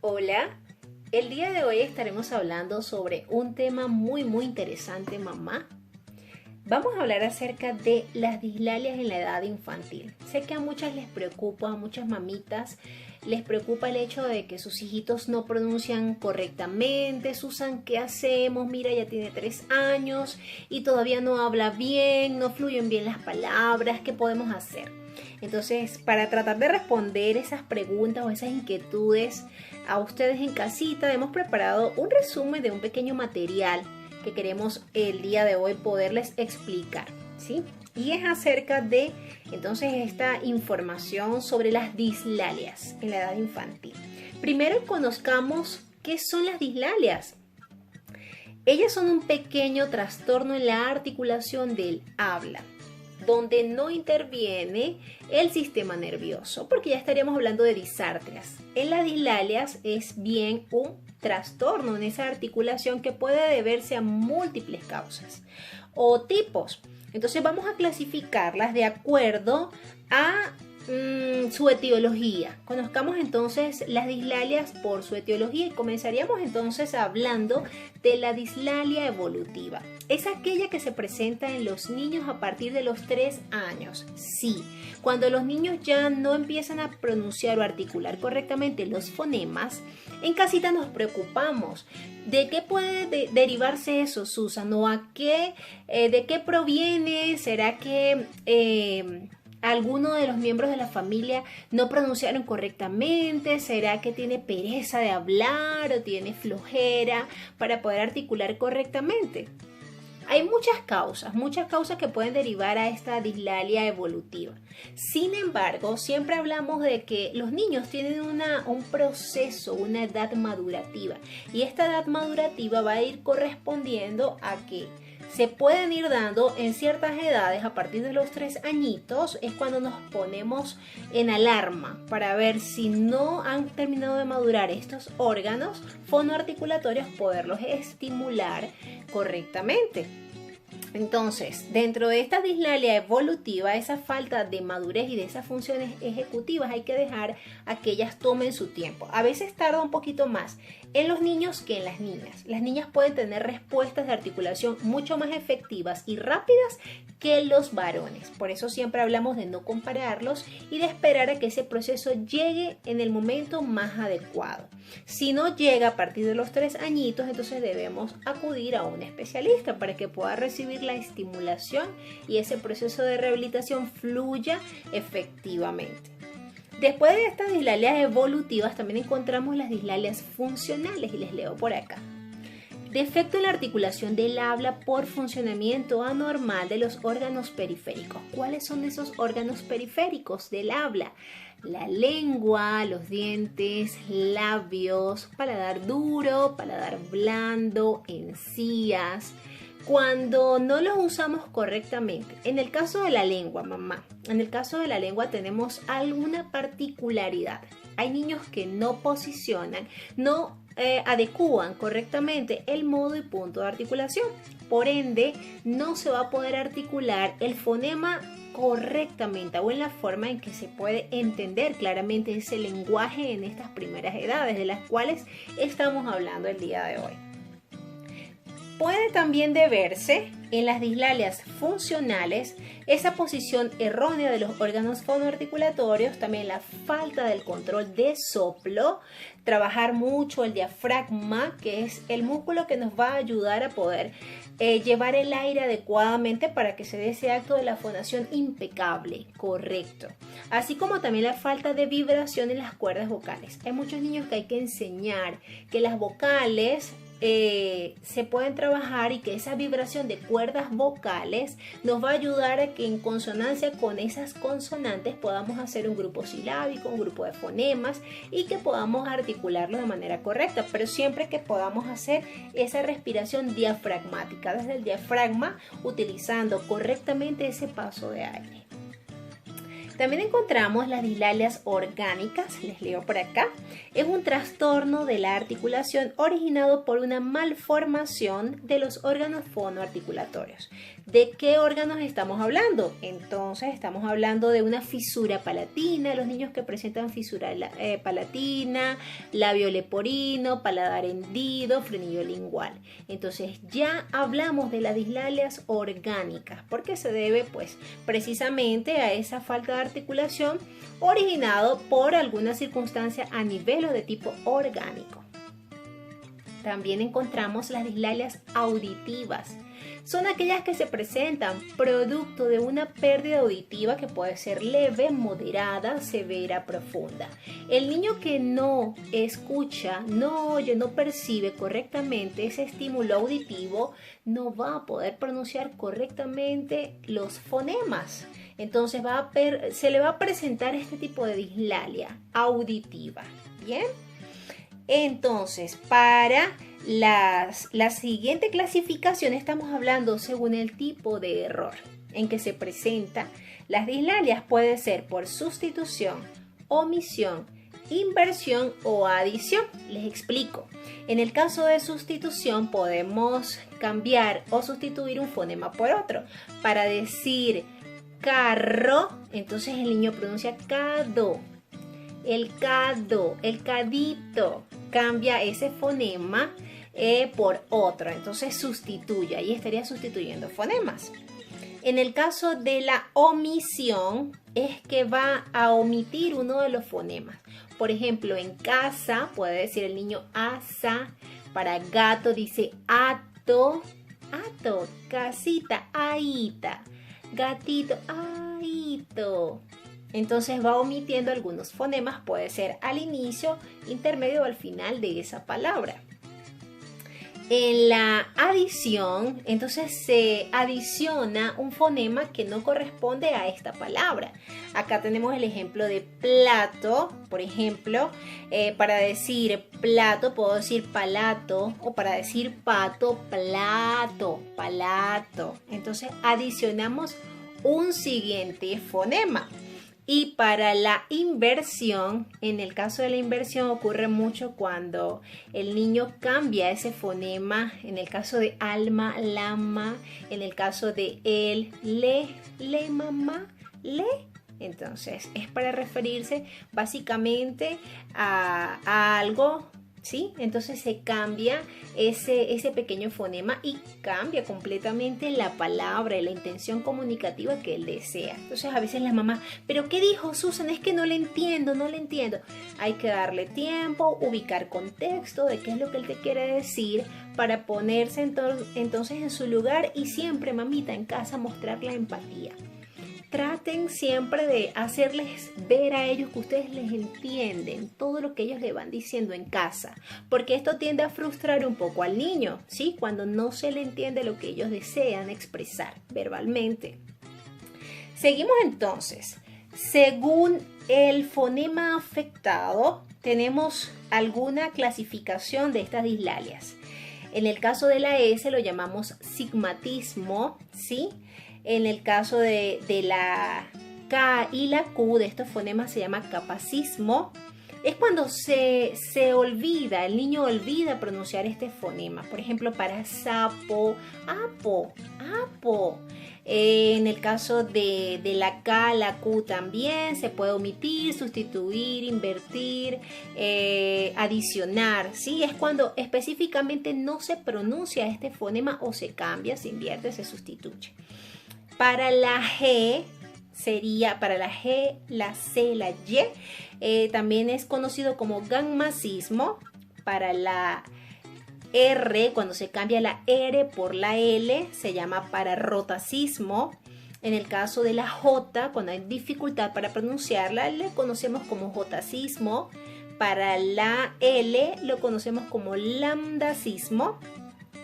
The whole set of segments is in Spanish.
Hola, el día de hoy estaremos hablando sobre un tema muy interesante, mamá. Vamos a hablar acerca de las dislalias en la edad infantil. Sé que a muchas les preocupa, a muchas mamitas les preocupa el hecho de que sus hijitos no pronuncian correctamente. Susan, ¿qué hacemos? Mira, ya tiene 3 años y todavía no habla bien, no fluyen bien las palabras. ¿Qué podemos hacer? Entonces, para tratar de responder esas preguntas o esas inquietudes a ustedes en casita, hemos preparado un resumen de un pequeño material que queremos el día de hoy poderles explicar, ¿sí? Y es acerca de, entonces, esta información sobre las dislalias en la edad infantil. Primero conozcamos qué son las dislalias. Ellas son un pequeño trastorno en la articulación del habla, donde no interviene el sistema nervioso, porque ya estaríamos hablando de disartrias. En las dislalias es bien un trastorno en esa articulación que puede deberse a múltiples causas o tipos. Entonces vamos a clasificarlas de acuerdo a su etiología. Conozcamos entonces las dislalias por su etiología y comenzaríamos entonces hablando de la dislalia evolutiva. Es aquella que se presenta en los niños a partir de los 3 años. Sí, cuando los niños ya no empiezan a pronunciar o articular correctamente los fonemas, en casita nos preocupamos. ¿De qué puede derivarse eso, Susan? ¿O de qué proviene? ¿Será que alguno de los miembros de la familia no pronunciaron correctamente? ¿Será que tiene pereza de hablar o tiene flojera para poder articular correctamente? Hay muchas causas que pueden derivar a esta dislalia evolutiva. Sin embargo, siempre hablamos de que los niños tienen un proceso, una edad madurativa. Y esta edad madurativa va a ir correspondiendo a que se pueden ir dando en ciertas edades. A partir de los 3 añitos es cuando nos ponemos en alarma para ver si no han terminado de madurar estos órganos fonoarticulatorios, poderlos estimular correctamente. Entonces, dentro de esta dislalia evolutiva, esa falta de madurez y de esas funciones ejecutivas, hay que dejar a que ellas tomen su tiempo. A veces tarda un poquito más en los niños que en las niñas. Las niñas pueden tener respuestas de articulación mucho más efectivas y rápidas que los varones. Por eso siempre hablamos de no compararlos y de esperar a que ese proceso llegue en el momento más adecuado. Si no llega a partir de los 3 añitos, entonces debemos acudir a un especialista para que pueda recibir la estimulación y ese proceso de rehabilitación fluya efectivamente. Después de estas dislalias evolutivas también encontramos las dislalias funcionales y les leo por acá. Defecto en la articulación del habla por funcionamiento anormal de los órganos periféricos. ¿Cuáles son esos órganos periféricos del habla? La lengua, los dientes, labios, paladar duro, paladar blando, encías. Cuando no los usamos correctamente, en el caso de la lengua, mamá, en el caso de la lengua tenemos alguna particularidad. Hay niños que no posicionan, no adecúan correctamente el modo y punto de articulación. Por ende, no se va a poder articular el fonema correctamente o en la forma en que se puede entender claramente ese lenguaje en estas primeras edades de las cuales estamos hablando el día de hoy. Puede también deberse en las dislalias funcionales esa posición errónea de los órganos fonoarticulatorios, también la falta del control de soplo, trabajar mucho el diafragma, que es el músculo que nos va a ayudar a poder llevar el aire adecuadamente para que se dé ese acto de la fonación impecable, correcto. Así como también la falta de vibración en las cuerdas vocales. Hay muchos niños que hay que enseñar que las vocales se pueden trabajar y que esa vibración de cuerdas vocales nos va a ayudar a que en consonancia con esas consonantes podamos hacer un grupo silábico, un grupo de fonemas y que podamos articularlo de manera correcta, pero siempre que podamos hacer esa respiración diafragmática desde el diafragma utilizando correctamente ese paso de aire. También encontramos las dislalias orgánicas, les leo por acá. Es un trastorno de la articulación originado por una malformación de los órganos fonoarticulatorios. ¿De qué órganos estamos hablando? Entonces estamos hablando de una fisura palatina, los niños que presentan fisura palatina, labio leporino, paladar hendido, frenillo lingual. Entonces ya hablamos de las dislalias orgánicas, porque se debe pues precisamente a esa falta de articulación originado por alguna circunstancia a nivel o de tipo orgánico. También encontramos las dislalias auditivas. Son aquellas que se presentan producto de una pérdida auditiva que puede ser leve, moderada, severa, profunda. El niño que no escucha, no oye, no percibe correctamente ese estímulo auditivo, no va a poder pronunciar correctamente los fonemas. Entonces se le va a presentar este tipo de dislalia auditiva. ¿Bien? Entonces, para la siguiente clasificación estamos hablando según el tipo de error en que se presenta. Las dislalias puede ser por sustitución, omisión, inversión o adición. Les explico. En el caso de sustitución podemos cambiar o sustituir un fonema por otro. Para decir carro, entonces el niño pronuncia cado. El cado, el cadito, cambia ese fonema por otro, entonces sustituye, ahí estaría sustituyendo fonemas. En el caso de la omisión, es que va a omitir uno de los fonemas. Por ejemplo, en casa puede decir el niño asa, para gato dice ato, ato, casita, aita, gatito, aito. Entonces va omitiendo algunos fonemas, puede ser al inicio, intermedio o al final de esa palabra. En la adición, entonces se adiciona un fonema que no corresponde a esta palabra. Acá tenemos el ejemplo de plato, por ejemplo, para decir plato puedo decir palato, o para decir pato, plato, palato. Entonces adicionamos un siguiente fonema. Y para la inversión, en el caso de la inversión ocurre mucho cuando el niño cambia ese fonema, en el caso de alma, lama, en el caso de el, le, mamá, le. Entonces es para referirse básicamente a algo, ¿sí? Entonces se cambia ese pequeño fonema y cambia completamente la palabra y la intención comunicativa que él desea. Entonces a veces la mamá, ¿pero qué dijo Susan? Es que no le entiendo, no le entiendo. Hay que darle tiempo, ubicar contexto de qué es lo que él te quiere decir para ponerse entonces en su lugar y siempre, mamita, en casa mostrar la empatía. Traten siempre de hacerles ver a ellos que ustedes les entienden todo lo que ellos le van diciendo en casa, porque esto tiende a frustrar un poco al niño, ¿sí? Cuando no se le entiende lo que ellos desean expresar verbalmente. Seguimos entonces. Según el fonema afectado, tenemos alguna clasificación de estas dislalias. En el caso de la S lo llamamos sigmatismo, ¿sí? En el caso de la K y la Q de estos fonemas se llama capacismo. Es cuando se olvida, el niño olvida pronunciar este fonema. Por ejemplo, para sapo, apo, apo. En el caso de la K, la Q también se puede omitir, sustituir, invertir, adicionar. ¿Sí? Es cuando específicamente no se pronuncia este fonema o se cambia, se invierte, se sustituye. Para la G sería, para la G, la C, la Y, también es conocido como gammacismo. Para la R, cuando se cambia la R por la L, se llama pararrotacismo. En el caso de la J, cuando hay dificultad para pronunciarla, le conocemos como jotacismo. Para la L, lo conocemos como lambdacismo.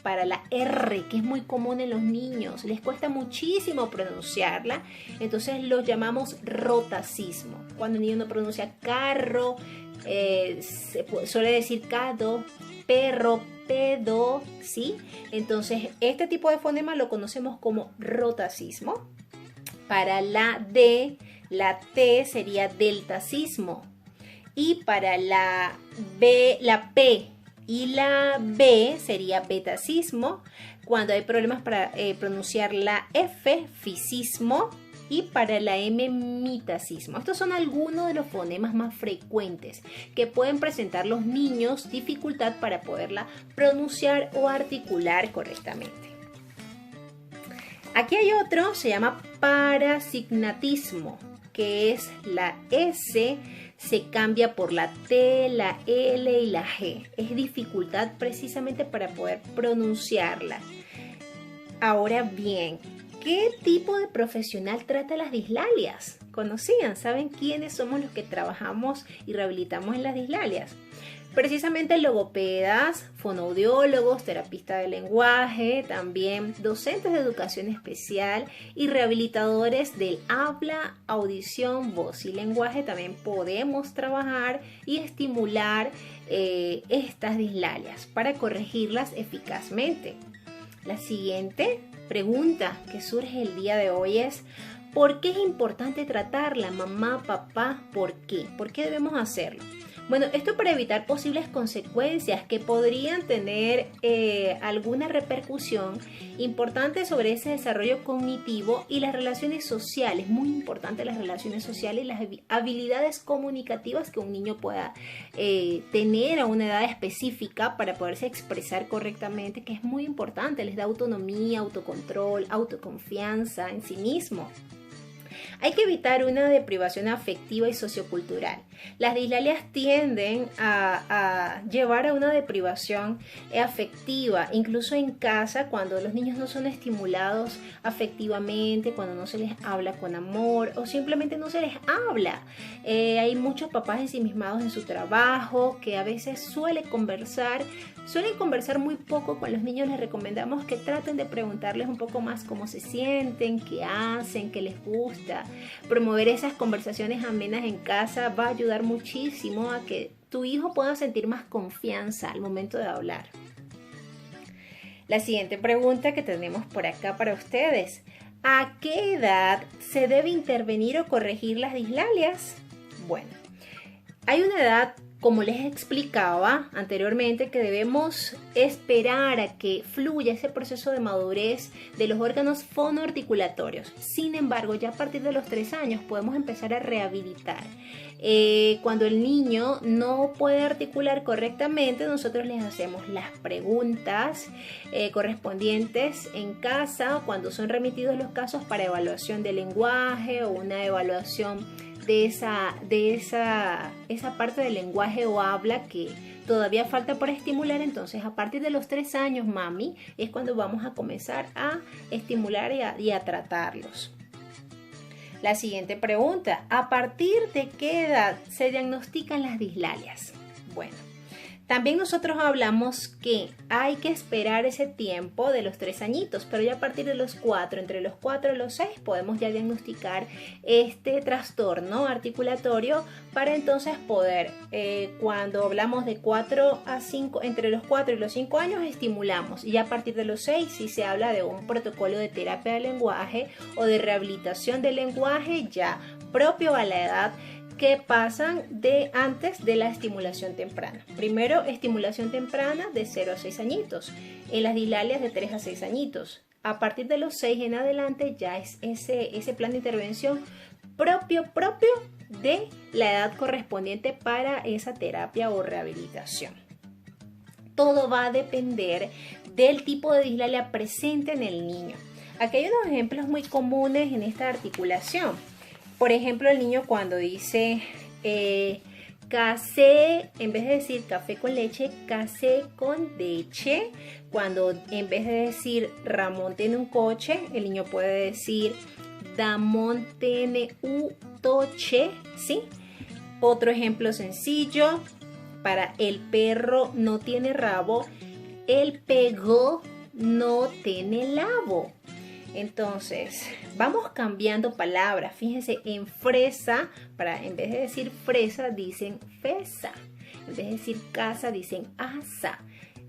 Para la R, que es muy común en los niños, les cuesta muchísimo pronunciarla, entonces lo llamamos rotacismo. Cuando el niño no pronuncia carro, se suele decir cado, perro, pedo, ¿sí? Entonces este tipo de fonema lo conocemos como rotacismo. Para la D, La T sería deltacismo. Y para la B, la P y la B sería betacismo. Cuando hay problemas para pronunciar la F, fisismo. Y para la M, mitacismo. Estos son algunos de los fonemas más frecuentes que pueden presentar los niños dificultad para poderla pronunciar o articular correctamente. Aquí hay otro, se llama parasignatismo, que es la S se cambia por la T, la L y la G. Es dificultad precisamente para poder pronunciarla. Ahora bien, ¿qué tipo de profesional trata las dislalias? ¿Conocían? ¿Saben quiénes somos los que trabajamos y rehabilitamos en las dislalias? Precisamente logopedas, fonoaudiólogos, terapistas de lenguaje, también docentes de educación especial y rehabilitadores del habla, audición, voz y lenguaje. También podemos trabajar y estimular estas dislalias para corregirlas eficazmente. La siguiente pregunta que surge el día de hoy es: ¿por qué es importante tratarla, mamá, papá? ¿Por qué? ¿Por qué debemos hacerlo? Bueno, esto para evitar posibles consecuencias que podrían tener alguna repercusión importante sobre ese desarrollo cognitivo y las relaciones sociales. Muy importante las relaciones sociales y las habilidades comunicativas que un niño pueda tener a una edad específica para poderse expresar correctamente, que es muy importante. Les da autonomía, autocontrol, autoconfianza en sí mismo. Hay que evitar una deprivación afectiva y sociocultural. Las dislalias tienden a llevar a una deprivación afectiva, incluso en casa, cuando los niños no son estimulados afectivamente, cuando no se les habla con amor o simplemente no se les habla. Hay muchos papás ensimismados en su trabajo que a veces suelen conversar muy poco con los niños. Les recomendamos que traten de preguntarles un poco más cómo se sienten, qué hacen, qué les gusta. Promover esas conversaciones amenas en casa va a ayudar muchísimo a que tu hijo pueda sentir más confianza al momento de hablar. La siguiente pregunta que tenemos por acá para ustedes: ¿a qué edad se debe intervenir o corregir las dislalias? Bueno, hay una edad, como les explicaba anteriormente, que debemos esperar a que fluya ese proceso de madurez de los órganos fonoarticulatorios. Sin embargo, ya a partir de los 3 años podemos empezar a rehabilitar. Cuando el niño no puede articular correctamente, nosotros les hacemos las preguntas correspondientes en casa, cuando son remitidos los casos para evaluación de lenguaje o una evaluación de esa parte del lenguaje o habla que todavía falta por estimular. Entonces, a partir de los 3 años, mami, es cuando vamos a comenzar a estimular y a tratarlos. La siguiente pregunta: ¿a partir de qué edad se diagnostican las dislalias? Bueno, también nosotros hablamos que hay que esperar ese tiempo de los 3 añitos, pero ya a partir de los 4, entre los 4 y los 6, podemos ya diagnosticar este trastorno articulatorio para entonces poder, cuando hablamos de 4 a 5, entre los 4 y los 5 años, estimulamos. Y a partir de los 6, si se habla de un protocolo de terapia del lenguaje o de rehabilitación del lenguaje ya propio a la edad que pasan de antes de la estimulación temprana. Primero, estimulación temprana de 0 a 6 añitos, en las dislalias de 3 a 6 añitos. A partir de los 6 en adelante ya es ese plan de intervención propio de la edad correspondiente para esa terapia o rehabilitación. Todo va a depender del tipo de dislalia presente en el niño. Aquí hay unos ejemplos muy comunes en esta articulación. Por ejemplo, el niño cuando dice café, en vez de decir café con leche, café con leche. Cuando en vez de decir Ramón tiene un coche, el niño puede decir Damón tiene un toche, ¿sí? Otro ejemplo sencillo para el perro no tiene rabo, el pego no tiene labo. Entonces, vamos cambiando palabras. Fíjense, en fresa, en vez de decir fresa, dicen fesa. En vez de decir casa, dicen asa.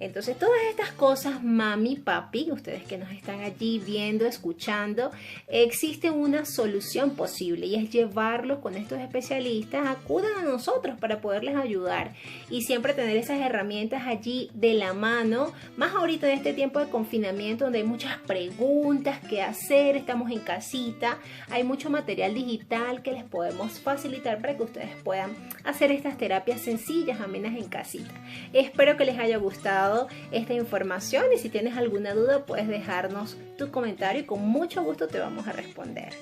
Entonces todas estas cosas, mami, papi, ustedes que nos están allí viendo, escuchando, existe una solución posible y es llevarlos con estos especialistas, acudan a nosotros para poderles ayudar y siempre tener esas herramientas allí de la mano, más ahorita en este tiempo de confinamiento donde hay muchas preguntas que hacer, estamos en casita, hay mucho material digital que les podemos facilitar para que ustedes puedan hacer estas terapias sencillas, amenas en casita. Espero que les haya gustado esta información y si tienes alguna duda puedes dejarnos tu comentario y con mucho gusto te vamos a responder.